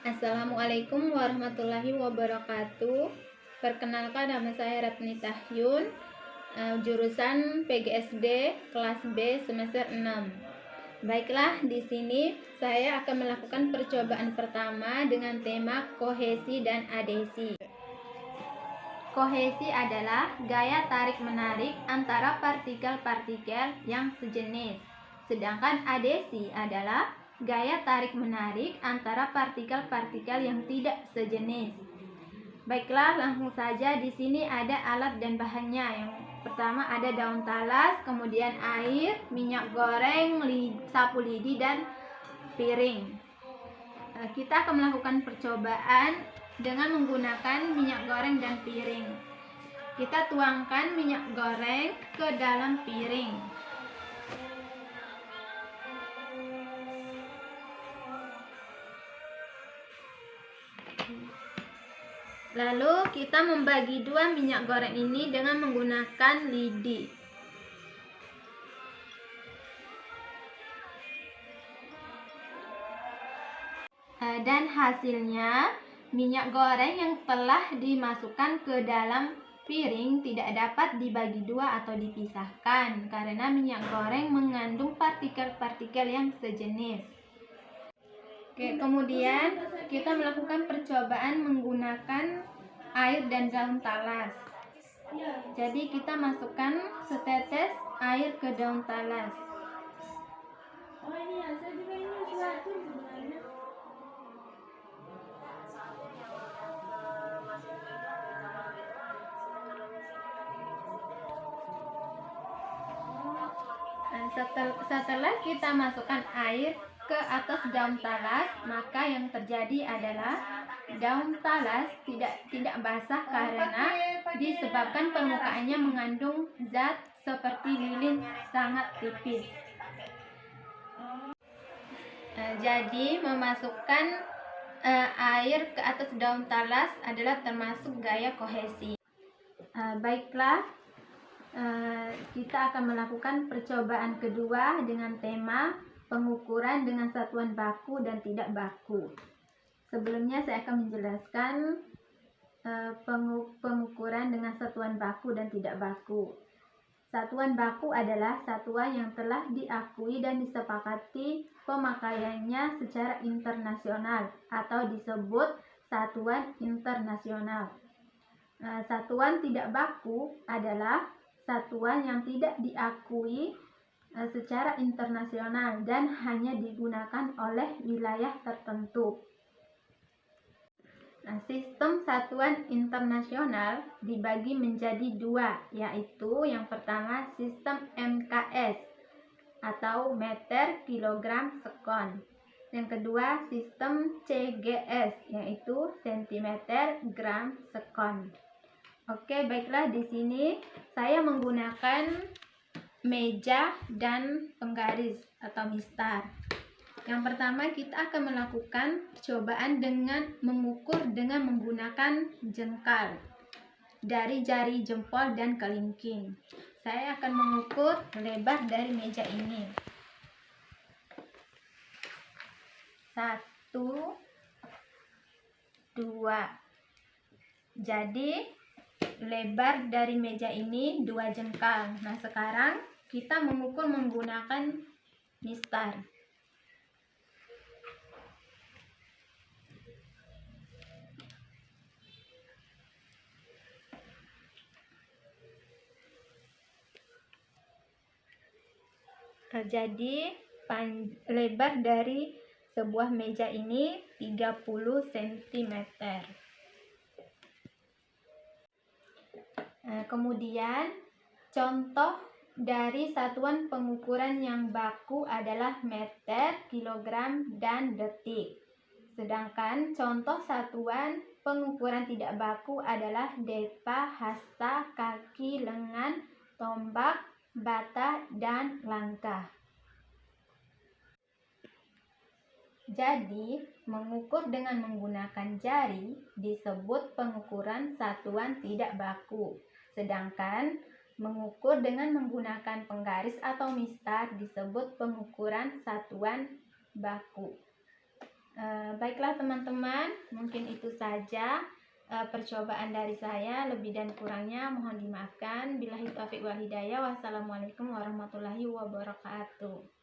Assalamualaikum warahmatullahi wabarakatuh. Perkenalkan, nama saya Ratni Tahyun, jurusan PGSD kelas B semester 6. Baiklah, di sini saya akan melakukan percobaan pertama dengan tema kohesi dan adhesi. Kohesi adalah gaya tarik-menarik antara partikel-partikel yang sejenis. Sedangkan adhesi adalah gaya tarik-menarik antara partikel-partikel yang tidak sejenis. Baiklah, langsung saja. Di sini ada alat dan bahannya. Yang pertama ada daun talas, kemudian air, minyak goreng, sapu lidi, dan piring. Kita akan melakukan percobaan dengan menggunakan minyak goreng dan piring. Kita tuangkan minyak goreng ke dalam piring. Lalu kita membagi dua minyak goreng ini dengan menggunakan lidi. Dan hasilnya, minyak goreng yang telah dimasukkan ke dalam piring tidak dapat dibagi dua atau dipisahkan karena minyak goreng mengandung partikel-partikel yang sejenis. Oke, kemudian kita melakukan percobaan menggunakan air dan daun talas. Jadi kita masukkan setetes air ke daun talas. Setelah kita masukkan air ke atas daun talas, maka yang terjadi adalah daun talas tidak basah karena disebabkan permukaannya mengandung zat seperti lilin sangat tipis. Jadi memasukkan air ke atas daun talas adalah termasuk gaya kohesi. Baiklah, kita akan melakukan percobaan kedua dengan tema pengukuran dengan satuan baku dan tidak baku. Sebelumnya saya akan menjelaskan pengukuran dengan satuan baku dan tidak baku. Satuan baku adalah satuan yang telah diakui dan disepakati pemakaiannya secara internasional atau disebut satuan internasional. Satuan tidak baku adalah satuan yang tidak diakui secara internasional dan hanya digunakan oleh wilayah tertentu. Sistem satuan internasional dibagi menjadi dua, yaitu yang pertama sistem MKS atau meter kilogram sekon. Yang kedua sistem CGS, yaitu sentimeter gram sekon. Oke, baiklah, di sini saya menggunakan meja dan penggaris atau mistar. Yang pertama kita akan melakukan percobaan dengan mengukur dengan menggunakan jengkal dari jari jempol dan kelingking. Saya akan mengukur lebar dari meja ini. 1, 2. Jadi lebar dari meja ini 2 jengkal. Nah, sekarang kita mengukur menggunakan mistar. Jadi lebar dari sebuah meja ini 30 cm. Kemudian contoh dari satuan pengukuran yang baku adalah meter, kilogram, dan detik. Sedangkan contoh satuan pengukuran tidak baku adalah depa, hasta, kaki, lengan, tombak, bata, dan langkah. Jadi, mengukur dengan menggunakan jari disebut pengukuran satuan tidak baku. Sedangkan mengukur dengan menggunakan penggaris atau mistar disebut pengukuran satuan baku. Baiklah teman-teman, mungkin itu saja percobaan dari saya. Lebih dan kurangnya mohon dimaafkan. Billahi taufiq wal hidayah. Wassalamualaikum warahmatullahi wabarakatuh.